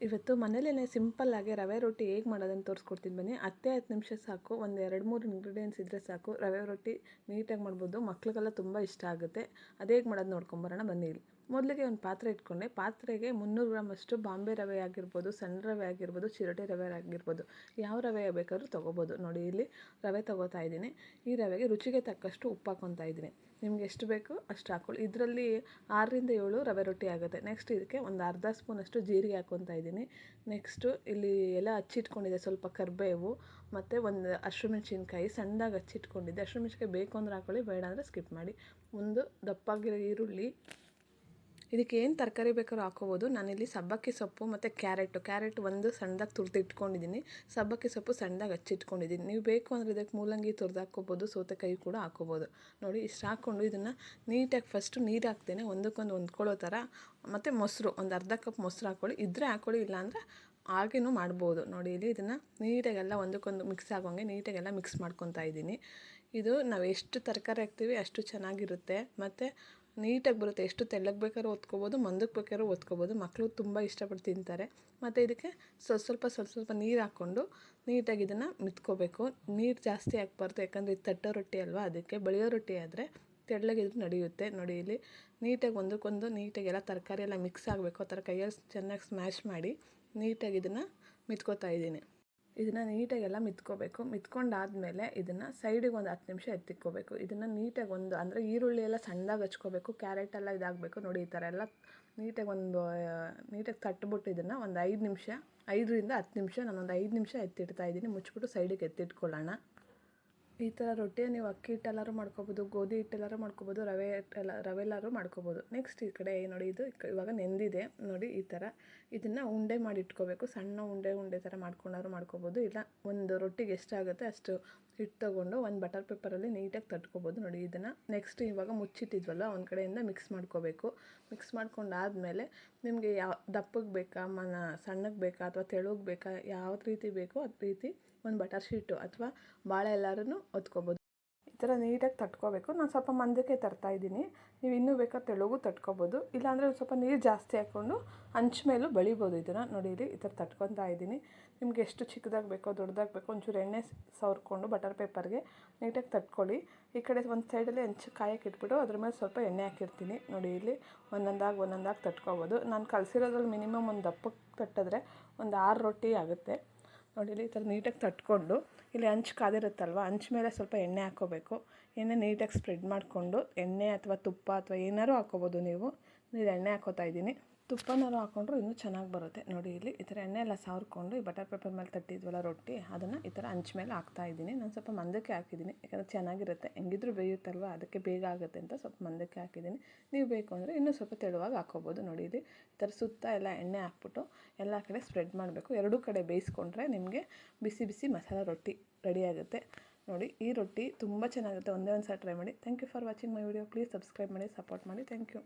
ಇವತ್ತು ಮನೇಲೇ ಸಿಂಪಲ್ಲಾಗಿ ರವೆ ರೊಟ್ಟಿ ಹೇಗೆ ಮಾಡೋದನ್ನು ತೋರಿಸ್ಕೊಡ್ತೀನಿ ಬನ್ನಿ. 10 ನಿಮಿಷ ಸಾಕು. ಒಂದು 2-3 ಇಂಗ್ರೀಡಿಯೆಂಟ್ಸ್ ಇದ್ದರೆ ಸಾಕು. ರವೆ ರೊಟ್ಟಿ ನೀಟಾಗಿ ಮಾಡ್ಬೋದು. ಮಕ್ಳಿಗೆಲ್ಲ ತುಂಬ ಇಷ್ಟ ಆಗುತ್ತೆ. ಅದು ಹೇಗೆ ಮಾಡೋದು ನೋಡ್ಕೊಂಬರೋಣ ಬನ್ನಿ. ಇಲ್ಲಿ ಮೊದಲಿಗೆ ಒಂದು ಪಾತ್ರೆ ಇಟ್ಕೊಂಡೆ. ಪಾತ್ರೆಗೆ 300 ಗ್ರಾಮಷ್ಟು ಬಾಂಬೆ ರವೆ ಆಗಿರ್ಬೋದು, ಸಣ್ಣ ರವೆ ಆಗಿರ್ಬೋದು, ಚಿರೋಟಿ ರವೆ ಆಗಿರ್ಬೋದು, ಯಾವ ರವೆ ಬೇಕಾದ್ರೂ ತೊಗೋಬೋದು. ನೋಡಿ ಇಲ್ಲಿ ರವೆ ತೊಗೋತಾ ಇದ್ದೀನಿ. ಈ ರವೆಗೆ ರುಚಿಗೆ ತಕ್ಕಷ್ಟು ಉಪ್ಪು ಹಾಕ್ಕೊತಾ ಇದ್ದೀನಿ. ನಿಮ್ಗೆ ಎಷ್ಟು ಬೇಕು ಅಷ್ಟು ಹಾಕ್ಕೊಳ್ಳಿ. ಇದರಲ್ಲಿ 6-7 ರವೆ ರೊಟ್ಟಿ ಆಗುತ್ತೆ. ನೆಕ್ಸ್ಟ್ ಇದಕ್ಕೆ ಒಂದು ಅರ್ಧ ಸ್ಪೂನಷ್ಟು ಜೀರಿಗೆ ಹಾಕ್ಕೊತಾ ಇದ್ದೀನಿ. ನೆಕ್ಸ್ಟು ಇಲ್ಲಿ ಎಲ್ಲ ಹಚ್ಚಿಟ್ಕೊಂಡಿದ್ದೆ ಸ್ವಲ್ಪ ಕರಿಬೇವು ಮತ್ತು ಒಂದು ಹಸಿಮೆಣ್ಸಿನ್ಕಾಯಿ ಸಣ್ಣದಾಗಿ ಹಚ್ಚಿಟ್ಕೊಂಡಿದ್ದೆ. ಹಸಿಮೆಣ್ಸಿನ್ಕಾಯಿ ಬೇಕು ಅಂದರೆ ಹಾಕ್ಕೊಳ್ಳಿ, ಬೇಡ ಅಂದರೆ ಸ್ಕಿಪ್ ಮಾಡಿ. ಒಂದು ದಪ್ಪಾಗಿರೋ ಈರುಳ್ಳಿ, ಇದಕ್ಕೆ ಏನು ತರಕಾರಿ ಬೇಕಾದ್ರೂ ಹಾಕೋಬೋದು. ನಾನಿಲ್ಲಿ ಸಬ್ಬಕ್ಕಿ ಸೊಪ್ಪು ಮತ್ತು ಕ್ಯಾರೆಟ್ ಒಂದು ಸಣ್ಣದಾಗಿ ತುರ್ದು ಇಟ್ಕೊಂಡಿದ್ದೀನಿ. ಸಬ್ಬಕ್ಕಿ ಸೊಪ್ಪು ಸಣ್ಣದಾಗಿ ಹಚ್ಚಿಟ್ಕೊಂಡಿದ್ದೀನಿ. ನೀವು ಬೇಕು ಅಂದರೆ ಇದಕ್ಕೆ ಮೂಲಂಗಿ ತುರ್ದು ಹಾಕ್ಕೋಬೋದು, ಸೌತೆಕಾಯಿ ಕೂಡ ಹಾಕ್ಕೋಬೋದು. ನೋಡಿ ಇಷ್ಟು ಹಾಕ್ಕೊಂಡು ಇದನ್ನು ನೀಟಾಗಿ ಫಸ್ಟು ನೀರು ಹಾಕ್ತೇನೆ ಒಂದಕ್ಕೊಂದು ಹೊಂದ್ಕೊಳ್ಳೋ ಥರ. ಮತ್ತು ಮೊಸರು ಒಂದು ಅರ್ಧ ಕಪ್ ಮೊಸರು ಹಾಕ್ಕೊಳ್ಳಿ, ಇದ್ದರೆ ಹಾಕ್ಕೊಳ್ಳಿ, ಇಲ್ಲಾಂದರೆ ಹಾಗೇನೂ ಮಾಡ್ಬೋದು. ನೋಡಿ ಇಲ್ಲಿ ಇದನ್ನು ನೀಟಾಗೆಲ್ಲ ಒಂದಕ್ಕೊಂದು ಮಿಕ್ಸ್ ಆಗೋಂಗೆ ನೀಟಾಗೆಲ್ಲ ಮಿಕ್ಸ್ ಮಾಡ್ಕೊತಾ ಇದ್ದೀನಿ. ಇದು ನಾವು ಎಷ್ಟು ತರಕಾರಿ ಹಾಕ್ತೀವಿ ಅಷ್ಟು ಚೆನ್ನಾಗಿರುತ್ತೆ ಮತ್ತು ನೀಟಾಗಿ ಬರುತ್ತೆ. ಎಷ್ಟು ತೆಳ್ಳಗೆ ಬೇಕಾದ್ರೂ ಒತ್ಕೋಬೋದು, ಮಂದಕ್ಕೆ ಬೇಕಾದ್ರೂ ಒತ್ಕೋಬೋದು. ಮಕ್ಕಳು ತುಂಬ ಇಷ್ಟಪಟ್ಟು ತಿಂತಾರೆ. ಮತ್ತು ಇದಕ್ಕೆ ಸ್ವಲ್ಪ ನೀರು ಹಾಕ್ಕೊಂಡು ನೀಟಾಗಿ ಇದನ್ನು ಮಿತ್ಕೋಬೇಕು. ನೀರು ಜಾಸ್ತಿ ಹಾಕ್ಬಾರ್ದು, ಯಾಕಂದರೆ ಇದು ತಟ್ಟೋ ರೊಟ್ಟಿ ಅಲ್ವಾ, ಅದಕ್ಕೆ ಬಳಿಯೋ ರೊಟ್ಟಿ ಆದರೆ ತೆಳ್ಳಗಿದ್ರು ನಡೆಯುತ್ತೆ. ನೋಡಿ ಇಲ್ಲಿ ನೀಟಾಗಿ ಒಂದಕ್ಕೊಂದು ನೀಟಾಗಿ ಎಲ್ಲ ತರಕಾರಿ ಎಲ್ಲ ಮಿಕ್ಸ್ ಆಗಬೇಕು. ಆ ಥರ ಕೈಯಲ್ಲಿ ಚೆನ್ನಾಗಿ ಸ್ಮ್ಯಾಶ್ ಮಾಡಿ ನೀಟಾಗಿ ಇದನ್ನು ಮಿತ್ಕೋತಾ ಇದ್ದೀನಿ. ಇದನ್ನು ನೀಟಾಗೆಲ್ಲ ಮಿತ್ಕೋಬೇಕು. ಮಿತ್ಕೊಂಡಾದಮೇಲೆ ಇದನ್ನು ಸೈಡಿಗೆ ಒಂದು 10 ನಿಮಿಷ ಎತ್ತಿಕ್ಕೋಬೇಕು. ಇದನ್ನು ನೀಟಾಗಿ ಅಂದರೆ ಈರುಳ್ಳಿ ಎಲ್ಲ ಸಣ್ಣದಾಗಿ ಹಚ್ಕೋಬೇಕು, ಕ್ಯಾರೆಟ್ ಎಲ್ಲ ಇದಾಗಬೇಕು. ನೋಡಿ ಈ ಥರ ಎಲ್ಲ ನೀಟಾಗಿ ತಟ್ಬಿಟ್ಟು ಇದನ್ನು ಒಂದು 5 ನಿಮಿಷ, 5ರಿಂದ 10 ನಿಮಿಷ, ನಾನೊಂದು 5 ನಿಮಿಷ ಎತ್ತಿಡ್ತಾ ಇದ್ದೀನಿ. ಮುಚ್ಚಿಬಿಟ್ಟು ಸೈಡಿಗೆ ಎತ್ತಿಟ್ಕೊಳ್ಳೋಣ. ಈ ಥರ ರೊಟ್ಟಿಯ ನೀವು ಅಕ್ಕಿ ಹಿಟ್ಟೆಲ್ಲರೂ ಮಾಡ್ಕೊಬೋದು, ಗೋಧಿ ಹಿಟ್ಟೆಲ್ಲರೂ ಮಾಡ್ಕೊಬೋದು, ರವೆಲ್ಲಾರು ಮಾಡ್ಕೊಬೋದು. ನೆಕ್ಸ್ಟ್ ಈ ಕಡೆ ನೋಡಿ ಇದು ಇವಾಗ ನೆಂದಿದೆ. ನೋಡಿ ಈ ಥರ ಇದನ್ನು ಉಂಡೆ ಮಾಡಿ ಇಟ್ಕೋಬೇಕು. ಸಣ್ಣ ಉಂಡೆ ಥರ ಮಾಡ್ಕೊಬೋದು. ಇಲ್ಲ ಒಂದು ರೊಟ್ಟಿಗೆ ಎಷ್ಟಾಗುತ್ತೆ ಅಷ್ಟು ಹಿಟ್ಟು ತೊಗೊಂಡು ಒಂದು ಬಟರ್ ಪೇಪರಲ್ಲಿ ನೀಟಾಗಿ ತಟ್ಕೊಬೋದು. ನೋಡಿ ಇದನ್ನು ನೆಕ್ಸ್ಟ್ ಇವಾಗ ಮುಚ್ಚಿಟ್ಟಿದ್ವಲ್ಲ ಒಂದು ಕಡೆಯಿಂದ ಮಿಕ್ಸ್ ಮಾಡ್ಕೋಬೇಕು. ಮಿಕ್ಸ್ ಮಾಡ್ಕೊಂಡಾದಮೇಲೆ ನಿಮಗೆ ಯಾವ ದಪ್ಪಗೆ ಬೇಕಾ, ಸಣ್ಣಗೆ ಬೇಕಾ ಅಥವಾ ತೆಳುಗೆ ಬೇಕಾ, ಯಾವ ರೀತಿ ಬೇಕೋ ಅದೇ ರೀತಿ ಒಂದು ಬಟರ್ ಶೀಟು ಅಥವಾ ಬಾಳೆ ಎಲ್ಲರೂ ಹೊತ್ಕೋಬೋದು. ಈ ಥರ ನೀಟಾಗಿ ತಟ್ಕೋಬೇಕು. ನಾನು ಸ್ವಲ್ಪ ಮಂದಕ್ಕೆ ತರ್ತಾಯಿದ್ದೀನಿ. ನೀವು ಇನ್ನೂ ಬೇಕಾದ್ರೆ ತೆಳುಗೂ ತಟ್ಕೋಬೋದು. ಇಲ್ಲಾಂದರೆ ಒಂದು ಸ್ವಲ್ಪ ನೀರು ಜಾಸ್ತಿ ಹಾಕ್ಕೊಂಡು ಹಂಚ್ ಮೇಲೂ ಬಳಿಬೋದು. ಇದನ್ನು ನೋಡಿ ಇಲ್ಲಿ ಈ ಥರ ತಟ್ಕೊತಾ ಇದ್ದೀನಿ. ನಿಮ್ಗೆ ಎಷ್ಟು ಚಿಕ್ಕದಾಗಿ ಬೇಕೋ ದೊಡ್ಡದಾಗಿ ಬೇಕೋ ಒಂಚೂರು ಎಣ್ಣೆ ಸವರ್ಕೊಂಡು ಬಟರ್ ಪೇಪರ್ಗೆ ನೀಟಾಗಿ ತಟ್ಕೊಳ್ಳಿ. ಈ ಕಡೆ ಒಂದು ಸೈಡಲ್ಲಿ ಹಂಚು ಕಾಯಕ್ಕೆ ಇಟ್ಬಿಟ್ಟು ಅದ್ರ ಮೇಲೆ ಸ್ವಲ್ಪ ಎಣ್ಣೆ ಹಾಕಿರ್ತೀನಿ. ನೋಡಿ ಇಲ್ಲಿ ಒಂದೊಂದಾಗಿ ತಟ್ಕೋಬೋದು. ನಾನು ಕಲಿಸಿರೋದ್ರಲ್ಲಿ ಮಿನಿಮಮ್ ಒಂದು ದಪ್ಪಕ್ಕೆ ತಟ್ಟಿದ್ರೆ ಒಂದು 6 ರೊಟ್ಟಿ ಆಗುತ್ತೆ. ನೋಡಿ ಇಲ್ಲಿ ಈ ಥರ ನೀಟಾಗಿ ತಟ್ಕೊಂಡು ಇಲ್ಲಿ ಹಂಚು ಕಾದಿರುತ್ತಲ್ವ, ಹಂಚು ಮೇಲೆ ಸ್ವಲ್ಪ ಎಣ್ಣೆ ಹಾಕ್ಕೋಬೇಕು. ಎಣ್ಣೆ ನೀಟಾಗಿ ಸ್ಪ್ರೆಡ್ ಮಾಡಿಕೊಂಡು ಎಣ್ಣೆ ಅಥವಾ ತುಪ್ಪ ಅಥವಾ ಏನಾದ್ರು ಹಾಕ್ಕೋಬೋದು. ನೀವು ಎಣ್ಣೆ ಹಾಕ್ಕೋತಾ ಇದ್ದೀನಿ. ತುಪ್ಪನಾರು ಹಾಕ್ಕೊಂಡ್ರು ಇನ್ನೂ ಚೆನ್ನಾಗಿ ಬರುತ್ತೆ. ನೋಡಿ ಇಲ್ಲಿ ಈ ಥರ ಎಣ್ಣೆ ಎಲ್ಲ ಸಾವ್ರ್ಕೊಂಡು ಈ ಬಟರ್ ಪೇಪರ್ ಮೇಲೆ ತಟ್ಟಿದ್ವಲ್ಲ ರೊಟ್ಟಿ, ಅದನ್ನು ಈ ಥರ ಹಂಚು ಮೇಲೆ ಹಾಕ್ತಾಯಿದ್ದೀನಿ. ನಾನು ಸ್ವಲ್ಪ ಮಂದಕ್ಕೆ ಹಾಕಿದ್ದೀನಿ, ಯಾಕಂದರೆ ಚೆನ್ನಾಗಿರುತ್ತೆ. ಹೆಂಗಿದ್ರೂ ಬೇಯುತ್ತಲ್ವ, ಅದಕ್ಕೆ ಬೇಗ ಆಗುತ್ತೆ ಅಂತ ಸ್ವಲ್ಪ ಮಂದಕ್ಕೆ ಹಾಕಿದ್ದೀನಿ. ನೀವು ಬೇಕು ಅಂದರೆ ಇನ್ನೂ ಸ್ವಲ್ಪ ತೆಳುವಾಗಿ ಹಾಕ್ಕೋಬೋದು. ನೋಡಿ ಇಲ್ಲಿ ಈ ಥರ ಸುತ್ತ ಎಲ್ಲ ಎಣ್ಣೆ ಹಾಕ್ಬಿಟ್ಟು ಎಲ್ಲ ಕಡೆ ಸ್ಪ್ರೆಡ್ ಮಾಡಬೇಕು. ಎರಡೂ ಕಡೆ ಬೇಯಿಸ್ಕೊಂಡ್ರೆ ನಿಮಗೆ ಬಿಸಿ ಬಿಸಿ ಮಸಾಲ ರೊಟ್ಟಿ ರೆಡಿ ಆಗುತ್ತೆ. ನೋಡಿ ಈ ರೊಟ್ಟಿ ತುಂಬ ಚೆನ್ನಾಗಿರುತ್ತೆ. ಒಂದೇ ಒಂದು ಸಲ ಟ್ರೈ ಮಾಡಿ. Thank you for watching my video. Please subscribe ಮಾಡಿ, ಸಪೋರ್ಟ್ ಮಾಡಿ. Thank you.